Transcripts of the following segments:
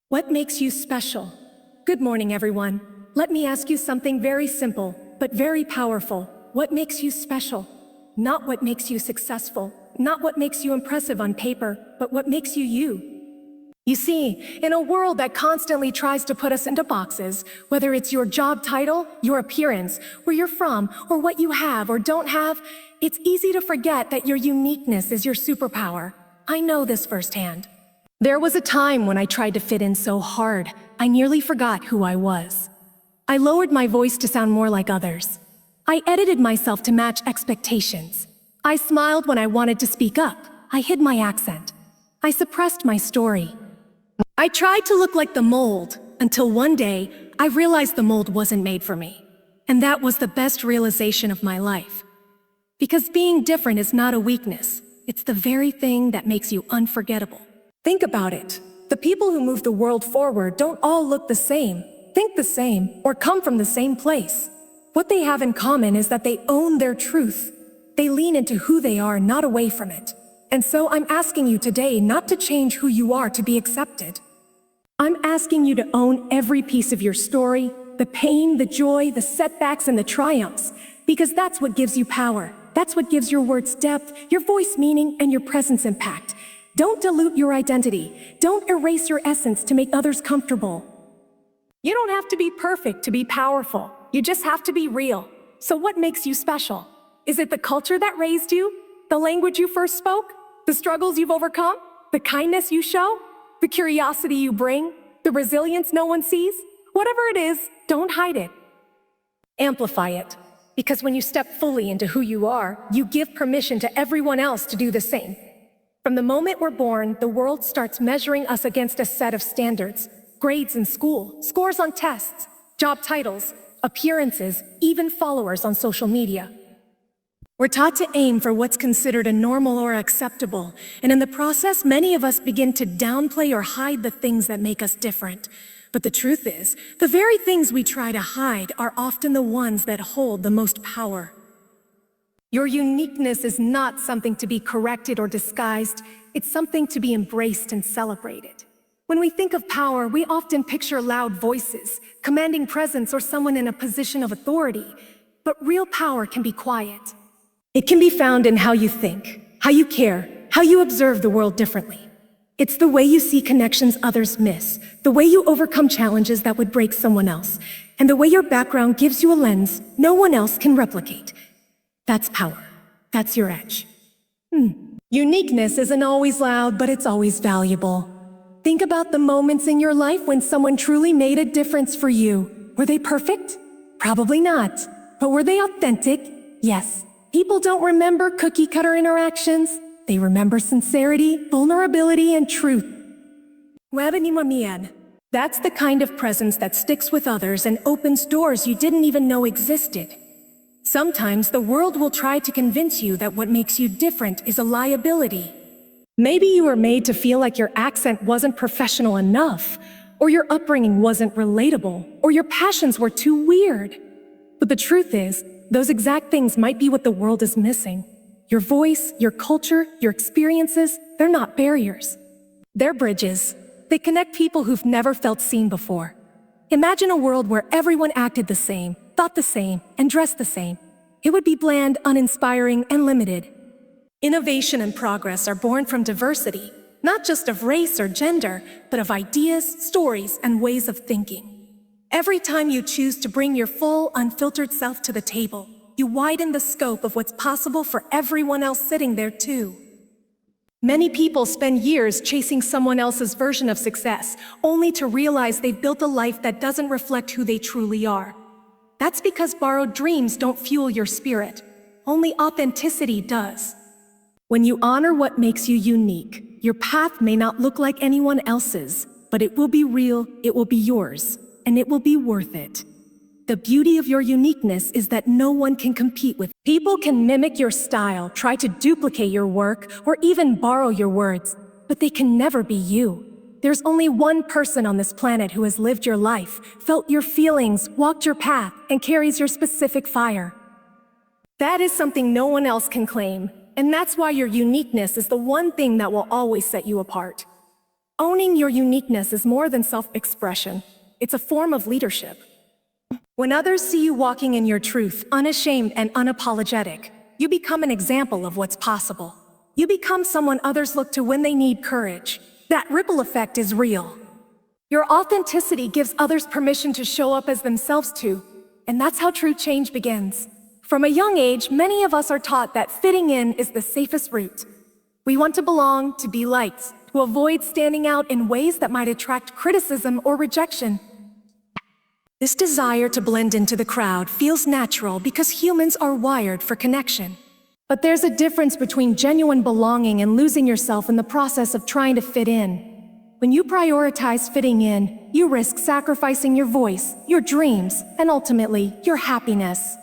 What makes you special? Good morning, everyone. Let me ask you something very simple, but very powerful. What makes you special? Not what makes you successful, not what makes you impressive on paper, but what makes you you. You see, in a world that constantly tries to put us into boxes, whether it's your job title, your appearance, where you're from, or what you have or don't have, it's easy to forget that your uniqueness is your superpower. I know this firsthand. There was a time when I tried to fit in so hard, I nearly forgot who I was. I lowered my voice to sound more like others. I edited myself to match expectations. I smiled when I wanted to speak up. I hid my accent. I suppressed my story. I tried to look like the mold, until one day, I realized the mold wasn't made for me. And that was the best realization of my life. Because being different is not a weakness. It's the very thing that makes you unforgettable. Think about it. The people who move the world forward don't all look the same, think the same, or come from the same place. What they have in common is that they own their truth. They lean into who they are, not away from it. And so I'm asking you today not to change who you are to be accepted. I'm asking you to own every piece of your story, the pain, the joy, the setbacks, and the triumphs, because that's what gives you power. That's what gives your words depth, your voice meaning, and your presence impact. Don't dilute your identity. Don't erase your essence to make others comfortable. You don't have to be perfect to be powerful. You just have to be real. So what makes you special? Is it the culture that raised you? The language you first spoke? The struggles you've overcome? The kindness you show? The curiosity you bring? The resilience no one sees? Whatever it is, don't hide it. Amplify it. Because when you step fully into who you are, you give permission to everyone else to do the same. From the moment we're born, the world starts measuring us against a set of standards. Grades in school, scores on tests, job titles, appearances, even followers on social media. We're taught to aim for what's considered a normal or acceptable, and in the process, many of us begin to downplay or hide the things that make us different. But the truth is, the very things we try to hide are often the ones that hold the most power. Your uniqueness is not something to be corrected or disguised, it's something to be embraced and celebrated. When we think of power, we often picture loud voices, commanding presence, or someone in a position of authority. But real power can be quiet. It can be found in how you think, how you care, how you observe the world differently. It's the way you see connections others miss, the way you overcome challenges that would break someone else, and the way your background gives you a lens no one else can replicate. That's power. That's your edge. Uniqueness isn't always loud, but it's always valuable. Think about the moments in your life when someone truly made a difference for you. Were they perfect? Probably not. But were they authentic? Yes. People don't remember cookie-cutter interactions. They remember sincerity, vulnerability, and truth. That's the kind of presence that sticks with others and opens doors you didn't even know existed. Sometimes the world will try to convince you that what makes you different is a liability. Maybe you were made to feel like your accent wasn't professional enough, or your upbringing wasn't relatable, or your passions were too weird. But the truth is, those exact things might be what the world is missing. Your voice, your culture, your experiences, they're not barriers. They're bridges. They connect people who've never felt seen before. Imagine a world where everyone acted the same, thought the same, and dressed the same. It would be bland, uninspiring, and limited. Innovation and progress are born from diversity, not just of race or gender, but of ideas, stories, and ways of thinking. Every time you choose to bring your full, unfiltered self to the table, you widen the scope of what's possible for everyone else sitting there too. Many people spend years chasing someone else's version of success, only to realize they've built a life that doesn't reflect who they truly are. That's because borrowed dreams don't fuel your spirit. Only authenticity does. When you honor what makes you unique, your path may not look like anyone else's, but it will be real, it will be yours, and it will be worth it. The beauty of your uniqueness is that no one can compete with. People can mimic your style, try to duplicate your work, or even borrow your words, but they can never be you. There's only one person on this planet who has lived your life, felt your feelings, walked your path, and carries your specific fire. That is something no one else can claim, and that's why your uniqueness is the one thing that will always set you apart. Owning your uniqueness is more than self-expression. It's a form of leadership. When others see you walking in your truth, unashamed and unapologetic, you become an example of what's possible. You become someone others look to when they need courage. That ripple effect is real. Your authenticity gives others permission to show up as themselves too, and that's how true change begins. From a young age, many of us are taught that fitting in is the safest route. We want to belong, to be liked, to avoid standing out in ways that might attract criticism or rejection. This desire to blend into the crowd feels natural because humans are wired for connection. But there's a difference between genuine belonging and losing yourself in the process of trying to fit in. When you prioritize fitting in, you risk sacrificing your voice, your dreams, and ultimately, your happiness.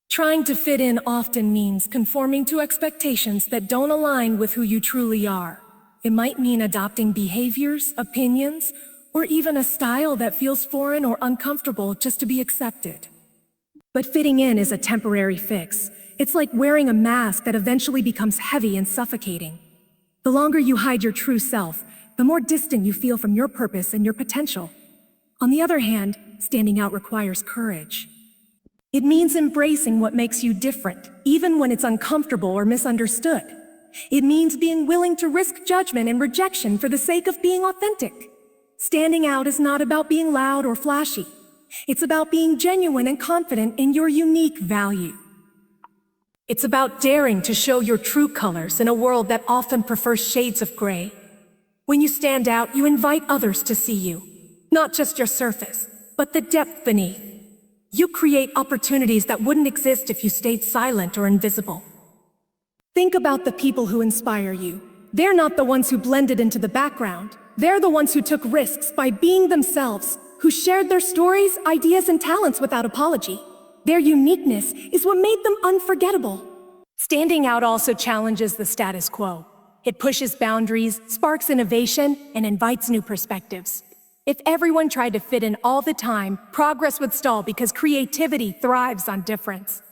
Trying to fit in often means conforming to expectations that don't align with who you truly are. It might mean adopting behaviors, opinions, or even a style that feels foreign or uncomfortable just to be accepted. But fitting in is a temporary fix. It's like wearing a mask that eventually becomes heavy and suffocating. The longer you hide your true self, the more distant you feel from your purpose and your potential. On the other hand, standing out requires courage. It means embracing what makes you different, even when it's uncomfortable or misunderstood. It means being willing to risk judgment and rejection for the sake of being authentic. Standing out is not about being loud or flashy. It's about being genuine and confident in your unique value. It's about daring to show your true colors in a world that often prefers shades of gray. When you stand out, you invite others to see you, not just your surface, but the depth beneath. You create opportunities that wouldn't exist if you stayed silent or invisible. Think about the people who inspire you. They're not the ones who blended into the background. They're the ones who took risks by being themselves, who shared their stories, ideas, and talents without apology. Their uniqueness is what made them unforgettable. Standing out also challenges the status quo. It pushes boundaries, sparks innovation, and invites new perspectives. If everyone tried to fit in all the time, progress would stall because creativity thrives on difference.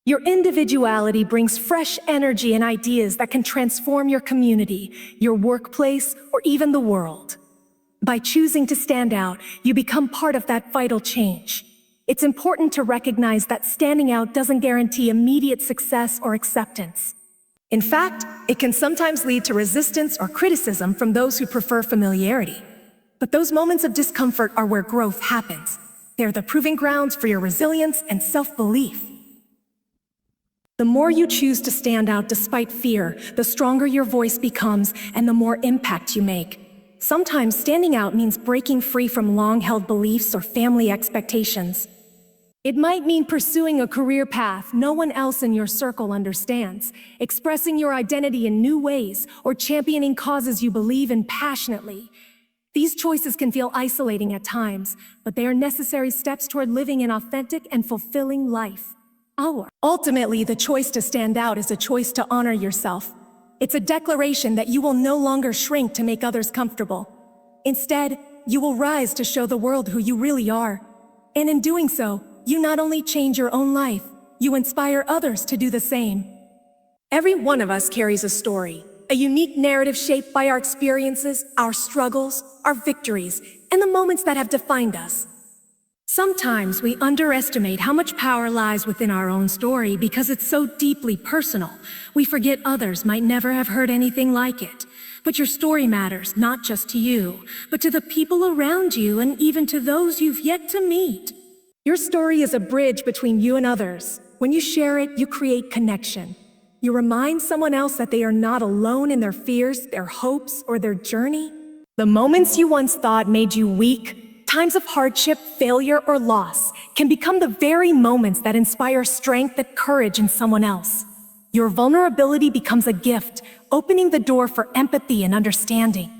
Your individuality brings fresh energy and ideas that can transform your community, your workplace, or even the world. By choosing to stand out, you become part of that vital change. It's important to recognize that standing out doesn't guarantee immediate success or acceptance. In fact, it can sometimes lead to resistance or criticism from those who prefer familiarity. But those moments of discomfort are where growth happens. They're the proving grounds for your resilience and self-belief. The more you choose to stand out despite fear, the stronger your voice becomes and the more impact you make. Sometimes standing out means breaking free from long-held beliefs or family expectations. It might mean pursuing a career path no one else in your circle understands, expressing your identity in new ways, or championing causes you believe in passionately. These choices can feel isolating at times, but they are necessary steps toward living an authentic and fulfilling life. Ultimately, the choice to stand out is a choice to honor yourself. It's a declaration that you will no longer shrink to make others comfortable. Instead, you will rise to show the world who you really are. And in doing so, you not only change your own life, you inspire others to do the same. Every one of us carries a story, a unique narrative shaped by our experiences, our struggles, our victories, and the moments that have defined us. Sometimes we underestimate how much power lies within our own story because it's so deeply personal. We forget others might never have heard anything like it. But your story matters, not just to you, but to the people around you and even to those you've yet to meet. Your story is a bridge between you and others. When you share it, you create connection. You remind someone else that they are not alone in their fears, their hopes, or their journey. The moments you once thought made you weak, times of hardship, failure, or loss, can become the very moments that inspire strength and courage in someone else. Your vulnerability becomes a gift, opening the door for empathy and understanding.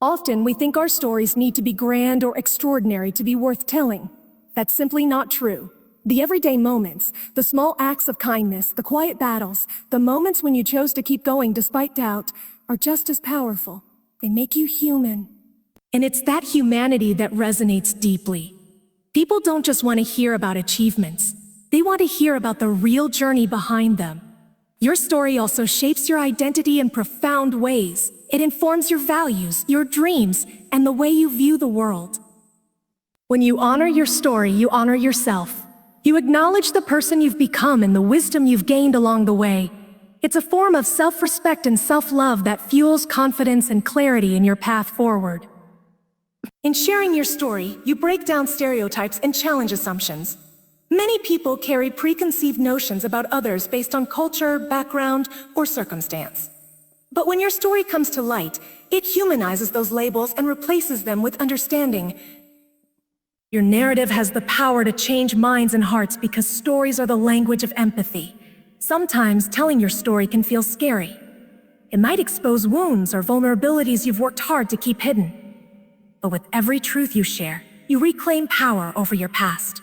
Often, we think our stories need to be grand or extraordinary to be worth telling. That's simply not true. The everyday moments, the small acts of kindness, the quiet battles, the moments when you chose to keep going despite doubt, are just as powerful. They make you human. And it's that humanity that resonates deeply. People don't just want to hear about achievements. They want to hear about the real journey behind them. Your story also shapes your identity in profound ways. It informs your values, your dreams, and the way you view the world. When you honor your story, you honor yourself. You acknowledge the person you've become and the wisdom you've gained along the way. It's a form of self-respect and self-love that fuels confidence and clarity in your path forward. In sharing your story, you break down stereotypes and challenge assumptions. Many people carry preconceived notions about others based on culture, background, or circumstance. But when your story comes to light, it humanizes those labels and replaces them with understanding. Your narrative has the power to change minds and hearts because stories are the language of empathy. Sometimes telling your story can feel scary. It might expose wounds or vulnerabilities you've worked hard to keep hidden. But with every truth you share, you reclaim power over your past.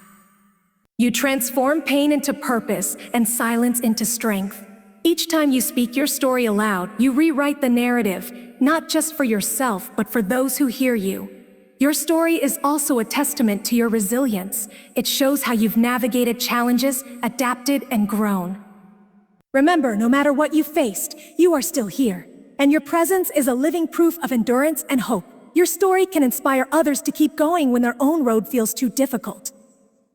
You transform pain into purpose and silence into strength. Each time you speak your story aloud, you rewrite the narrative, not just for yourself, but for those who hear you. Your story is also a testament to your resilience. It shows how you've navigated challenges, adapted, and grown. Remember, no matter what you faced, you are still here, and your presence is a living proof of endurance and hope. Your story can inspire others to keep going when their own road feels too difficult.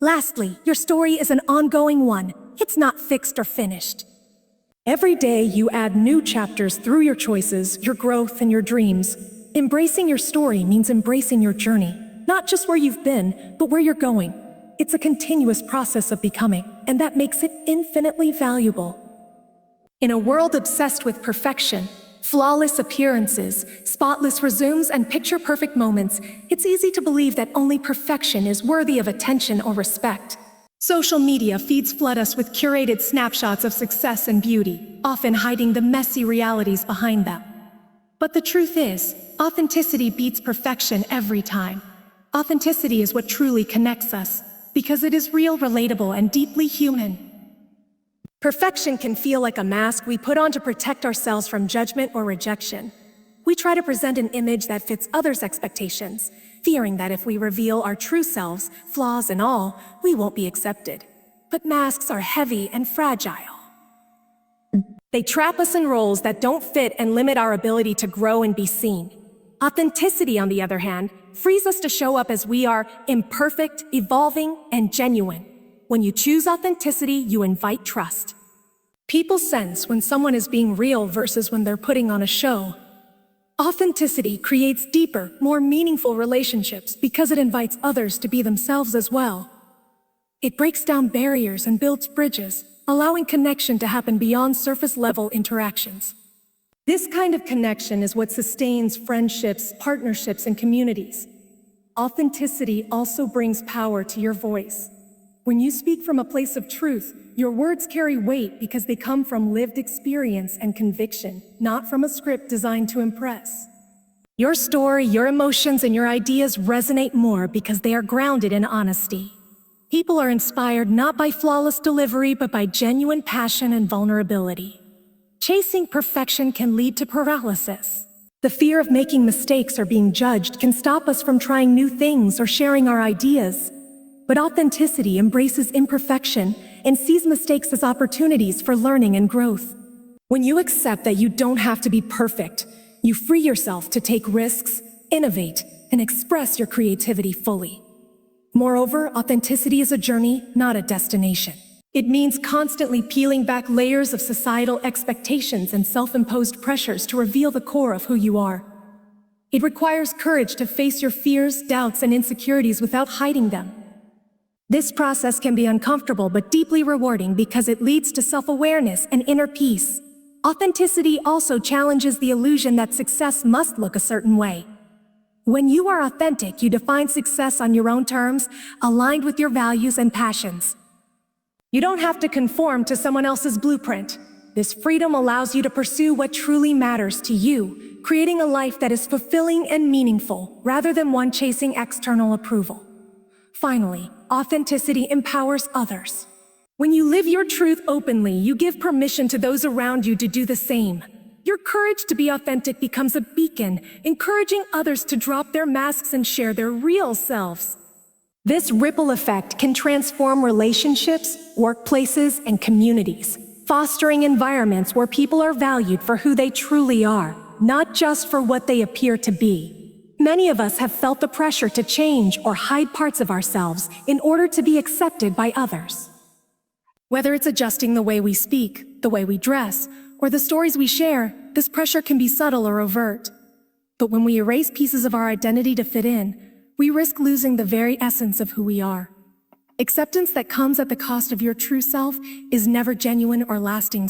Lastly, your story is an ongoing one. It's not fixed or finished. Every day you add new chapters through your choices, your growth, and your dreams. Embracing your story means embracing your journey, not just where you've been, but where you're going. It's a continuous process of becoming, and that makes it infinitely valuable. In a world obsessed with perfection, flawless appearances, spotless resumes, and picture-perfect moments, it's easy to believe that only perfection is worthy of attention or respect. Social media feeds flood us with curated snapshots of success and beauty, often hiding the messy realities behind them. But the truth is, authenticity beats perfection every time. Authenticity is what truly connects us, because it is real, relatable, and deeply human. Perfection can feel like a mask we put on to protect ourselves from judgment or rejection. We try to present an image that fits others' expectations, fearing that if we reveal our true selves, flaws and all, we won't be accepted. But masks are heavy and fragile. They trap us in roles that don't fit and limit our ability to grow and be seen. Authenticity, on the other hand, frees us to show up as we are, imperfect, evolving, and genuine. When you choose authenticity, you invite trust. People sense when someone is being real versus when they're putting on a show. Authenticity creates deeper, more meaningful relationships because it invites others to be themselves as well. It breaks down barriers and builds bridges, allowing connection to happen beyond surface-level interactions. This kind of connection is what sustains friendships, partnerships, and communities. Authenticity also brings power to your voice. When you speak from a place of truth, your words carry weight because they come from lived experience and conviction, not from a script designed to impress. Your story, your emotions, and your ideas resonate more because they are grounded in honesty. People are inspired not by flawless delivery, but by genuine passion and vulnerability. Chasing perfection can lead to paralysis. The fear of making mistakes or being judged can stop us from trying new things or sharing our ideas. But authenticity embraces imperfection and sees mistakes as opportunities for learning and growth. When you accept that you don't have to be perfect, you free yourself to take risks, innovate, and express your creativity fully. Moreover, authenticity is a journey, not a destination. It means constantly peeling back layers of societal expectations and self-imposed pressures to reveal the core of who you are. It requires courage to face your fears, doubts, and insecurities without hiding them. This process can be uncomfortable but deeply rewarding because it leads to self-awareness and inner peace. Authenticity also challenges the illusion that success must look a certain way. When you are authentic, you define success on your own terms, aligned with your values and passions. You don't have to conform to someone else's blueprint. This freedom allows you to pursue what truly matters to you, creating a life that is fulfilling and meaningful, rather than one chasing external approval. Finally, authenticity empowers others. When you live your truth openly, you give permission to those around you to do the same. Your courage to be authentic becomes a beacon, encouraging others to drop their masks and share their real selves. This ripple effect can transform relationships, workplaces, and communities, fostering environments where people are valued for who they truly are, not just for what they appear to be. Many of us have felt the pressure to change or hide parts of ourselves in order to be accepted by others. Whether it's adjusting the way we speak, the way we dress, or the stories we share, this pressure can be subtle or overt. But when we erase pieces of our identity to fit in, we risk losing the very essence of who we are. Acceptance that comes at the cost of your true self is never genuine or lasting.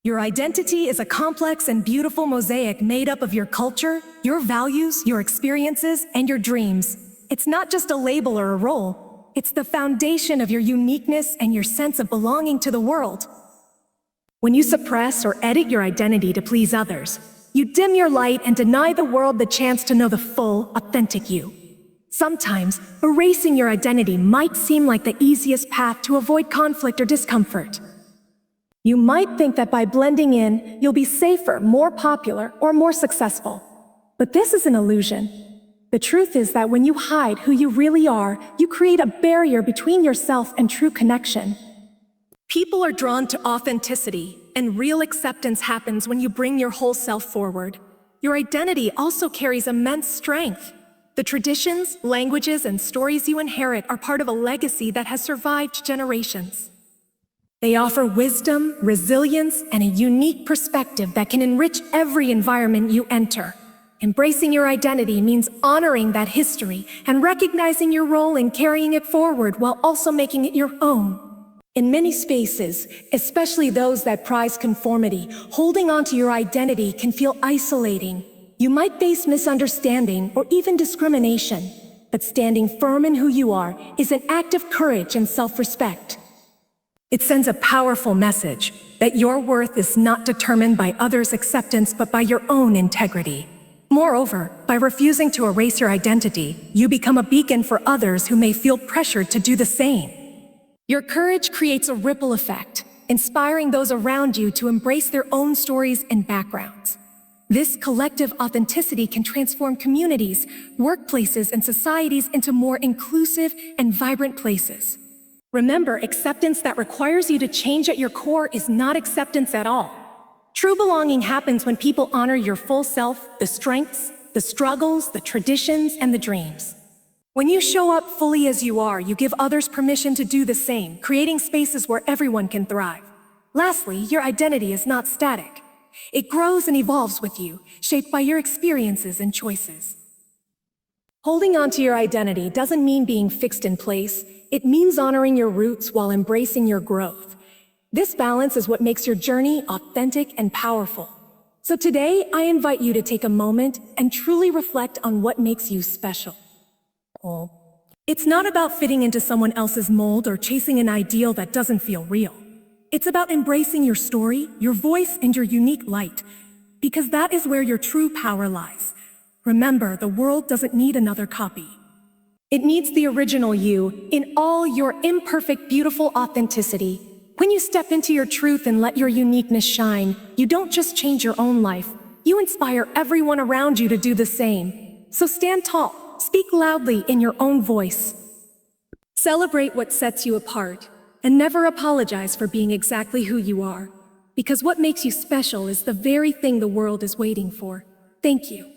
Your identity is a complex and beautiful mosaic made up of your culture, your values, your experiences, and your dreams. It's not just a label or a role. It's the foundation of your uniqueness and your sense of belonging to the world. When you suppress or edit your identity to please others, you dim your light and deny the world the chance to know the full, authentic you. Sometimes, erasing your identity might seem like the easiest path to avoid conflict or discomfort. You might think that by blending in, you'll be safer, more popular, or more successful. But this is an illusion. The truth is that when you hide who you really are, you create a barrier between yourself and true connection. People are drawn to authenticity, and real acceptance happens when you bring your whole self forward. Your identity also carries immense strength. The traditions, languages, and stories you inherit are part of a legacy that has survived generations. They offer wisdom, resilience, and a unique perspective that can enrich every environment you enter. Embracing your identity means honoring that history and recognizing your role in carrying it forward while also making it your own. In many spaces, especially those that prize conformity, holding onto your identity can feel isolating. You might face misunderstanding or even discrimination, but standing firm in who you are is an act of courage and self-respect. It sends a powerful message that your worth is not determined by others' acceptance but by your own integrity. Moreover, by refusing to erase your identity, you become a beacon for others who may feel pressured to do the same. Your courage creates a ripple effect, inspiring those around you to embrace their own stories and backgrounds. This collective authenticity can transform communities, workplaces, and societies into more inclusive and vibrant places. Remember, acceptance that requires you to change at your core is not acceptance at all. True belonging happens when people honor your full self, the strengths, the struggles, the traditions, and the dreams. When you show up fully as you are, you give others permission to do the same, creating spaces where everyone can thrive. Lastly, your identity is not static. It grows and evolves with you, shaped by your experiences and choices. Holding on to your identity doesn't mean being fixed in place. It means honoring your roots while embracing your growth. This balance is what makes your journey authentic and powerful. So today, I invite you to take a moment and truly reflect on what makes you special. It's not about fitting into someone else's mold or chasing an ideal that doesn't feel real. It's about embracing your story, your voice, and your unique light, because that is where your true power lies. Remember, the world doesn't need another copy. It needs the original you in all your imperfect, beautiful authenticity. When you step into your truth and let your uniqueness shine, you don't just change your own life, you inspire everyone around you to do the same. So stand tall, speak loudly in your own voice. Celebrate what sets you apart, and never apologize for being exactly who you are, because what makes you special is the very thing the world is waiting for. Thank you.